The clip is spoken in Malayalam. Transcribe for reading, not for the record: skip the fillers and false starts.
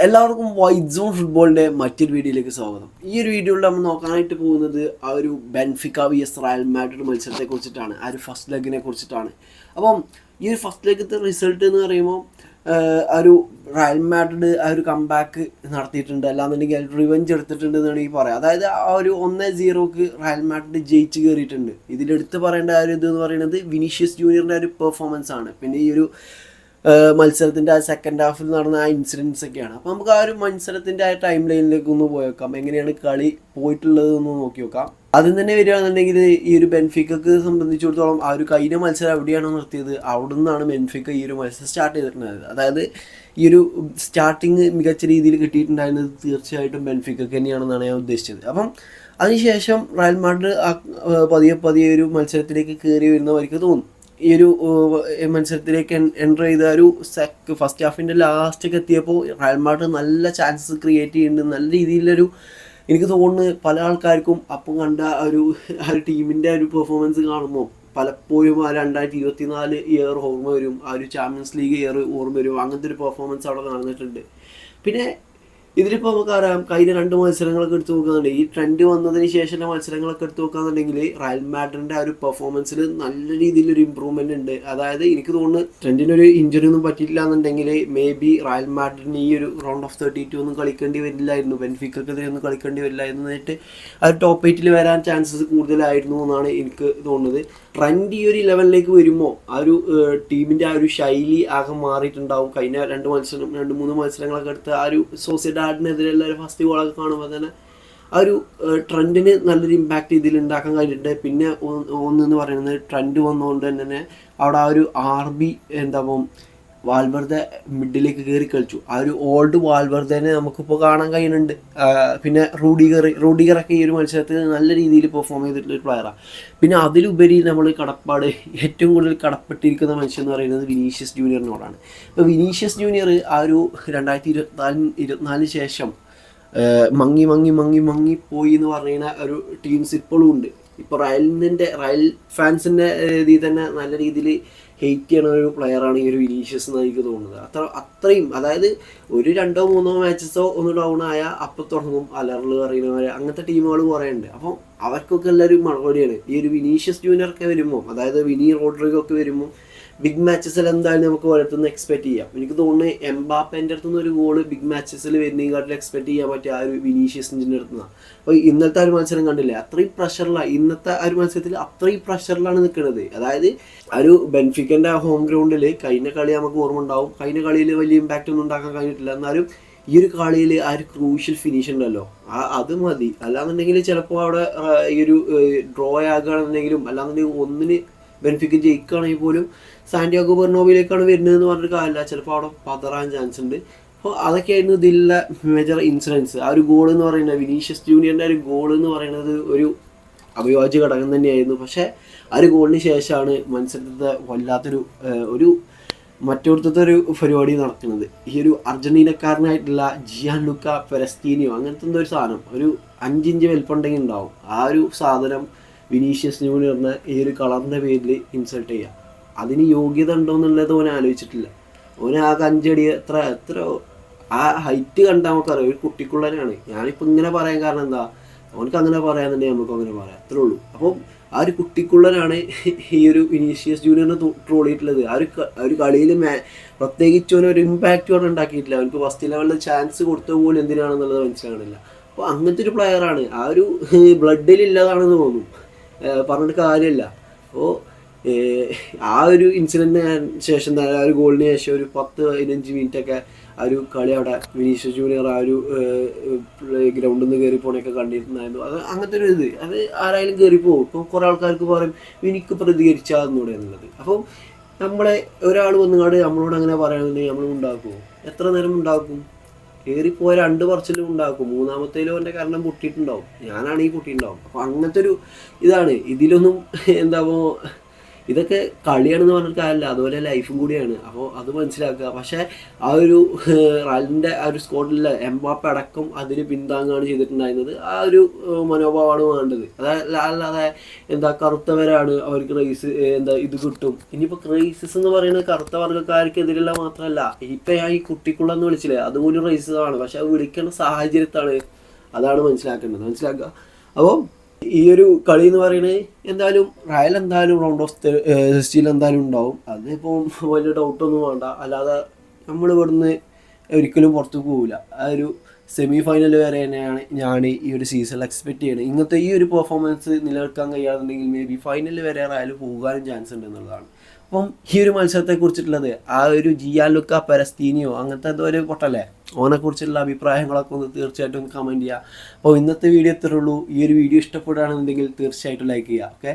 എല്ലാവർക്കും വൈറ്റ് സോൺ ഫുട്ബോളിൻ്റെ മറ്റൊരു വീഡിയോയിലേക്ക് സ്വാഗതം. ഈ ഒരു വീഡിയോയിൽ നമ്മൾ നോക്കാനായിട്ട് പോകുന്നത് ആ ഒരു ബെൻഫിക്ക vs റയൽ മാഡ്രിഡ് മത്സരത്തെ കുറിച്ചിട്ടാണ്, ആ ഒരു ഫസ്റ്റ് ലെഗിനെ കുറിച്ചിട്ടാണ്. അപ്പം ഈ ഒരു ഫസ്റ്റ് ലെഗത്തെ റിസൾട്ട് എന്ന് പറയുമ്പോൾ ആ ഒരു റയൽ മാഡ്രിഡ് ആ ഒരു കംബാക്ക് നടത്തിയിട്ടുണ്ട്, അല്ലാന്നുണ്ടെങ്കിൽ റിവെഞ്ച് എടുത്തിട്ടുണ്ട് എന്ന് വേണമെങ്കിൽ പറയാം. അതായത് ആ ഒരു 1-0 റയൽ മാഡ്രിഡ് ജയിച്ച് കയറിയിട്ടുണ്ട്. ഇതിലെടുത്ത് പറയേണ്ട ആ ഒരു ഇതെന്ന് പറയുന്നത് വിനീഷ്യസ് ജൂനിയറിൻ്റെ ഒരു പെർഫോമൻസ് ആണ്. പിന്നെ ഈ ഒരു മത്സരത്തിൻ്റെ ആ സെക്കൻഡ് ഹാഫിൽ നടന്ന ആ ഇൻസിഡൻസ് ഒക്കെയാണ്. അപ്പോൾ നമുക്ക് ആ ഒരു മത്സരത്തിൻ്റെ ആ ടൈം ലൈനിലേക്ക് ഒന്ന് പോയി നോക്കാം, എങ്ങനെയാണ് കളി പോയിട്ടുള്ളത് എന്ന് നോക്കി നോക്കാം. ആദ്യം തന്നെ വരികയാണെന്നുണ്ടെങ്കിൽ ഈ ഒരു ബെൻഫിക്കക്ക് സംബന്ധിച്ചിടത്തോളം ആ ഒരു കഴിഞ്ഞ മത്സരം എവിടെയാണോ നിർത്തിയത് അവിടെ നിന്നാണ് ബെൻഫിക്ക ഈ ഒരു മത്സരം സ്റ്റാർട്ട് ചെയ്തിട്ടുണ്ടായത്. അതായത് ഈ ഒരു സ്റ്റാർട്ടിങ് മികച്ച രീതിയിൽ കിട്ടിയിട്ടുണ്ടായിരുന്നത് തീർച്ചയായിട്ടും ബെൻഫിക്കക്ക് തന്നെയാണെന്നാണ് ഞാൻ ഉദ്ദേശിച്ചത്. അപ്പം അതിനുശേഷം റയൽ മാഡ്രിഡ് പതിയെ പതിയെ ഒരു മത്സരത്തിലേക്ക് കയറി വരുന്നവർക്ക് തോന്നും. ഈ ഒരു മത്സരത്തിലേക്ക് എൻ്റർ ചെയ്ത ഒരു ഫസ്റ്റ് ഹാഫിൻ്റെ ലാസ്റ്റൊക്കെ എത്തിയപ്പോൾ റയൽ മാഡ്രിഡ് നല്ല ചാൻസസ് ക്രിയേറ്റ് ചെയ്യുന്നുണ്ട്. നല്ല രീതിയിലൊരു എനിക്ക് തോന്നുന്നു പല ആൾക്കാർക്കും അപ്പം കണ്ട ആ ഒരു ടീമിൻ്റെ ഒരു പെർഫോമൻസ് കാണുമ്പോൾ പലപ്പോഴും ആ 2024 ഇയർ ഓർമ്മ വരും, ആ ഒരു ചാമ്പ്യൻസ് ലീഗ് ഇയർ ഓർമ്മ വരും. അങ്ങനത്തെ ഒരു പെർഫോമൻസ് അവിടെ നടന്നിട്ടുണ്ട്. പിന്നെ ഇതിലിപ്പോൾ നമുക്കറിയാം, കഴിഞ്ഞ 2 മത്സരങ്ങളൊക്കെ എടുത്ത് നോക്കുകയാണെന്നുണ്ടെങ്കിൽ ഈ ട്രെൻഡ് വന്നതിന് ശേഷമുള്ള മത്സരങ്ങളൊക്കെ എടുത്ത് നോക്കുകയാണെന്നുണ്ടെങ്കിൽ റയൽ മാഡ്രിഡിൻ്റെ ആ ഒരു പെർഫോമൻസിൽ നല്ല രീതിയിലൊരു ഇമ്പ്രൂവ്മെൻ്റ് ഉണ്ട്. അതായത് എനിക്ക് തോന്നുന്നു ട്രെൻഡിനൊരു ഇഞ്ചുറി ഒന്നും പറ്റിയില്ല എന്നുണ്ടെങ്കിൽ മേ ബി റയൽ മാഡ്രിഡിന് ഈ ഒരു റൗണ്ട് ഓഫ് 32 ഒന്നും കളിക്കേണ്ടി വരില്ലായിരുന്നു, ബെൻഫിക്കക്കെതിരെ ഒന്നും കളിക്കേണ്ടി വരില്ലായിരുന്നു. എന്നിട്ട് ആ ഒരു ടോപ്പ് 8 വരാൻ ചാൻസസ് കൂടുതലായിരുന്നു എന്നാണ് എനിക്ക് തോന്നുന്നത്. ട്രെൻഡ് ഈ ഒരു ലെവലിലേക്ക് വരുമ്പോൾ ആ ഒരു ടീമിൻ്റെ ആ ഒരു ശൈലി ആകെ മാറിയിട്ടുണ്ടാവും. കഴിഞ്ഞ 2-3 മത്സരങ്ങളൊക്കെ എടുത്ത് ആ ഒരു സോസിഡാഡിനെതിരെയുള്ള ഒരു ഫസ്റ്റ് ഗോളൊക്കെ കാണുമ്പോൾ തന്നെ ആ ഒരു ട്രെൻഡിന് നല്ലൊരു ഇമ്പാക്റ്റ് ഇതിൽ ഉണ്ടാക്കാൻ കഴിഞ്ഞിട്ടുണ്ട്. പിന്നെ ഒന്നെന്ന് പറയുന്നത് ട്രെൻഡ് വന്നുകൊണ്ട് തന്നെ അവിടെ ആ ഒരു RB വാൽവർദെ മിഡിലേക്ക് കയറി കളിച്ചു. ആ ഒരു ഓൾഡ് വാൽവർദേനെ നമുക്കിപ്പോൾ കാണാൻ കഴിയുന്നുണ്ട്. പിന്നെ റൂഡിഗറൊക്കെ ഈ ഒരു മത്സരത്തിൽ നല്ല രീതിയിൽ പെർഫോം ചെയ്തിട്ടുള്ളൊരു പ്ലെയറാണ്. പിന്നെ അതിലുപരി നമ്മൾ ഏറ്റവും കൂടുതൽ കടപ്പെട്ടിരിക്കുന്ന മനുഷ്യൻ എന്ന് പറയുന്നത് വിനീഷ്യസ് ജൂനിയറിനോടാണ്. ഇപ്പോൾ വിനീഷ്യസ് ജൂനിയർ ആ ഒരു 2024 ശേഷം മങ്ങി പോയി എന്ന് പറയുന്ന ഒരു ടീംസ് ഇപ്പോഴും ഉണ്ട്. ഇപ്പോൾ റയൽ ഫാൻസിൻ്റെ രീതിയിൽ തന്നെ നല്ല രീതിയിൽ ഹെയ്റ്റ് ചെയ്യണ ഒരു പ്ലെയറാണ് ഈ ഒരു വിനീഷ്യസ് എന്ന് എനിക്ക് തോന്നുന്നത്. അത്രയും അതായത് ഒരു 2-3 മാച്ചസോ ഒന്ന് ഡൗൺ ആയാൽ അപ്പം തുടങ്ങും അലറൽ പറയുന്നവരെ, അങ്ങനത്തെ ടീമുകൾ കുറേ ഉണ്ട്. അപ്പം അവർക്കൊക്കെ എല്ലാവരും മറുപടിയാണ്. ഈ ഒരു വിനീഷ്യസ് ജൂനിയറൊക്കെ വരുമ്പോൾ, അതായത് വിനി റോഡ്രിഗോ ഒക്കെ വരുമ്പോൾ ബിഗ് മാച്ചസിൽ എന്തായാലും നമുക്ക് ഓരോരുത്തന്ന് എക്സ്പെക്ട് ചെയ്യാം. എനിക്ക് തോന്നുന്നു എംബാപ്പേൻ്റെ അടുത്തുനിന്ന് ഒരു ഗോള് ബിഗ് മാച്ചസിൽ വരുന്നതിനെക്കാട്ടിൽ എക്സ്പെക്ട് ചെയ്യാൻ പറ്റിയ ആ ഒരു വിനീഷ്യസിൻ്റെ അടുത്തുനിന്നാണ്. അപ്പോൾ ഇന്നത്തെ ഒരു മത്സരം കണ്ടില്ലേ, അത്രയും പ്രഷറിലാണ് ഇന്നത്തെ ആ ഒരു മത്സരത്തിൽ, അത്രയും പ്രഷറിലാണ് നിൽക്കുന്നത്. അതായത് ആ ഒരു ബെൻഫിക്കൻ്റെ ഹോം ഗ്രൗണ്ടിൽ കഴിഞ്ഞ കളി നമുക്ക് ഓർമ്മ ഉണ്ടാവും. കഴിഞ്ഞ കളിയിൽ വലിയ ഇമ്പാക്റ്റ് ഒന്നും ഉണ്ടാക്കാൻ കഴിഞ്ഞിട്ടില്ല. എന്നാലും ഈ ഒരു കളിയിൽ ആ ഒരു ക്രൂഷ്യൽ ഫിനിഷ് ഉണ്ടല്ലോ, അത് മതി. അല്ലാന്നുണ്ടെങ്കിൽ ചിലപ്പോൾ അവിടെ ഈ ഒരു ഡ്രോ ആകുകയാണെന്നുണ്ടെങ്കിലും, അല്ലാന്നുണ്ടെങ്കിൽ ഒന്നിന് ബെൻഫിക്ക ജയിക്കുകയാണെങ്കിൽ പോലും സാന്റിയാഗോ ബെർണോബിയിലേക്കാണ് വരുന്നതെന്ന് പറഞ്ഞിട്ട് കാര്യമില്ല, ചിലപ്പോൾ അവിടെ പതറാൻ ചാൻസ് ഉണ്ട്. അപ്പോൾ അതൊക്കെയായിരുന്നു ഇതിലുള്ള മേജർ ഇൻസിഡൻസ്. ആ ഒരു ഗോൾ എന്ന് പറയുന്നത്, വിനീഷ്യസ് ജൂനിയറിൻ്റെ ഒരു ഗോൾ എന്ന് പറയുന്നത് ഒരു അവിഭാജ്യ ഘടകം തന്നെയായിരുന്നു. പക്ഷേ ആ ഒരു ഗോളിന് ശേഷമാണ് മത്സരത്തെ വല്ലാത്തൊരു മറ്റൊരുത്തത്തെ ഒരു പരിപാടി നടക്കുന്നത്. ഈ ഒരു അർജന്റീനക്കാരനായിട്ടുള്ള ജിയാൻ ലുക്ക പെരസ്റ്റീനിയോ അങ്ങനത്തെ എന്തോ ഒരു സാധനം, ഒരു 5 ഇഞ്ച് വലിപ്പമുണ്ടെങ്കിൽ ഉണ്ടാവും. ആ ഒരു സാധനം വിനീഷ്യസ് ജൂനിയറിനെ ഈ ഒരു കളറിൻ്റെ പേരിൽ ഇൻസൾട്ട് ചെയ്യുക, അതിന് യോഗ്യത ഉണ്ടോ എന്നുള്ളത് ഓനെ ആലോചിച്ചിട്ടില്ല. ഓനെ ആകെ 5 അടി എത്ര ആ ഹൈറ്റ് കണ്ടാൽ നമുക്കറിയാം, ഒരു കുട്ടിക്കുള്ളനാണ്. ഞാനിപ്പോൾ ഇങ്ങനെ പറയാൻ കാരണം എന്താ, അവനക്ക് അങ്ങനെ പറയാന്നുണ്ടെങ്കിൽ നമുക്ക് അങ്ങനെ പറയാം, അത്രേ ഉള്ളൂ. അപ്പം ആ ഒരു കുട്ടിക്കുള്ളനാണ് ഈ ഒരു വിനീഷ്യസ് ജൂനിയറിനെ ട്രോൾ ചെയ്തിട്ടുള്ളത്. ആ ഒരു കളിയിൽ പ്രത്യേകിച്ച് ഒരു ഇമ്പാക്റ്റ് കൊണ്ട് ഉണ്ടാക്കിയിട്ടില്ല. അവർക്ക് ഫസ്റ്റ് ലെവലിൽ ചാൻസ് കൊടുത്ത പോലും എന്തിനാണെന്നുള്ളത് മനസ്സിലാകണില്ല. അപ്പോൾ അങ്ങനത്തെ ഒരു പ്ലെയറാണ്, ആ ഒരു ബ്ലഡിലില്ലാതാണെന്ന് തോന്നും, പറഞ്ഞിട്ട് കാര്യമില്ല. അപ്പോൾ ആ ഒരു ഇൻസിഡൻറ്റിന് ശേഷം തന്നെ ആ ഒരു ഗോളിന് ശേഷം ഒരു 10-15 മിനിറ്റൊക്കെ ആ ഒരു കളി അവിടെ വിനീഷ്യസ് ജൂനിയർ ആ ഒരു ഗ്രൗണ്ടിൽ നിന്ന് കയറി പോകണൊക്കെ കണ്ടിട്ടുണ്ടായിരുന്നു. അത് അങ്ങനത്തെ ഒരു അത് ആരായാലും കയറി പോകും. ഇപ്പോൾ കുറേ ആൾക്കാർക്ക് പറയും വിനിക്ക് പ്രതികരിച്ചാന്നൂടെ എന്നുള്ളത്. അപ്പം ഒരാൾ വന്നുകൊണ്ട് നമ്മളോട് അങ്ങനെ പറയുകയാണെന്നുണ്ടെങ്കിൽ നമ്മൾ ഉണ്ടാക്കുമോ? എത്ര നേരം ഉണ്ടാക്കും? കയറിപ്പോയ 2 പറച്ചിലും ഉണ്ടാക്കും, 3-മത്തേലും എൻ്റെ കാരണം പൊട്ടിയിട്ടുണ്ടാവും, ഞാനാണെങ്കിൽ പൊട്ടിയിട്ടുണ്ടാവും. അപ്പോൾ അങ്ങനത്തെ ഒരു ഇതാണ് ഇതിലൊന്നും. ഇതൊക്കെ കളിയാണെന്ന് പറഞ്ഞിട്ട് കാര്യമില്ല, അതുപോലെ ലൈഫും കൂടിയാണ്. അപ്പോൾ അത് മനസ്സിലാക്കുക. പക്ഷേ ആ ഒരു റയലിൻ്റെ ആ ഒരു സ്ക്വാഡിലെ എംബാപ്പെ അടക്കം അതിന് പിന്താങ്ങുകയാണ് ചെയ്തിട്ടുണ്ടായിരുന്നത്. ആ ഒരു മനോഭാവമാണ് വേണ്ടത്. അല്ലാതെ എന്താ കറുത്തവരാണ് അവർക്ക് റേസ് എന്താ ഇത് കിട്ടും. ഇനിയിപ്പോൾ റേസിസ് എന്ന് പറയുന്നത് കറുത്ത വർഗ്ഗക്കാർക്കെതിരെയുള്ള മാത്രമല്ല, ഇപ്പം ഈ കുട്ടിക്കുള്ളെന്ന് വിളിച്ചില്ലേ, അതുപോലും റേസിസമാണ്. പക്ഷെ അത് വിളിക്കുന്ന സാഹചര്യത്താണ്, അതാണ് മനസ്സിലാക്കുക. അപ്പോൾ ഈ ഒരു കളി എന്ന് പറയുന്നത് എന്തായാലും റയൽ എന്തായാലും റൗണ്ട് ഓഫ് 16 എന്തായാലും ഉണ്ടാവും. അതിപ്പോൾ വലിയ ഡൗട്ടൊന്നും വേണ്ട. അല്ലാതെ നമ്മൾ ഇവിടുന്ന് ഒരിക്കലും പുറത്തു പോകില്ല. ആ ഒരു സെമി ഫൈനൽ വരെ തന്നെയാണ് ഞാൻ ഈ ഒരു സീസണിൽ എക്സ്പെക്റ്റ് ചെയ്യുന്നത്. ഇങ്ങനത്തെ ഈ ഒരു പെർഫോമൻസ് നിലനിൽക്കാൻ കഴിയാന്നുണ്ടെങ്കിൽ മേ ബി ഫൈനലിൽ വരെ റയൽ പോകാനും ചാൻസ് ഉണ്ട് എന്നുള്ളതാണ്. അപ്പം ഈ ഒരു മത്സരത്തെ കുറിച്ചിട്ടുള്ളത് ആ ഒരു ജിയാലുക്ക പെരസ്തീനിയോ അങ്ങനത്തെ എന്തോ ഒരു പൊട്ടല്ലേ, ഓനെക്കുറിച്ചുള്ള അഭിപ്രായങ്ങളൊക്കെ ഒന്ന് തീർച്ചയായിട്ടും കമൻറ്റ് ചെയ്യുക. അപ്പോൾ ഇന്നത്തെ വീഡിയോ ഇത്രേ ഉള്ളൂ. ഈ ഒരു വീഡിയോ ഇഷ്ടപ്പെടുകയാണെന്നുണ്ടെങ്കിൽ തീർച്ചയായിട്ടും ലൈക്ക് ചെയ്യുക. ഓക്കെ.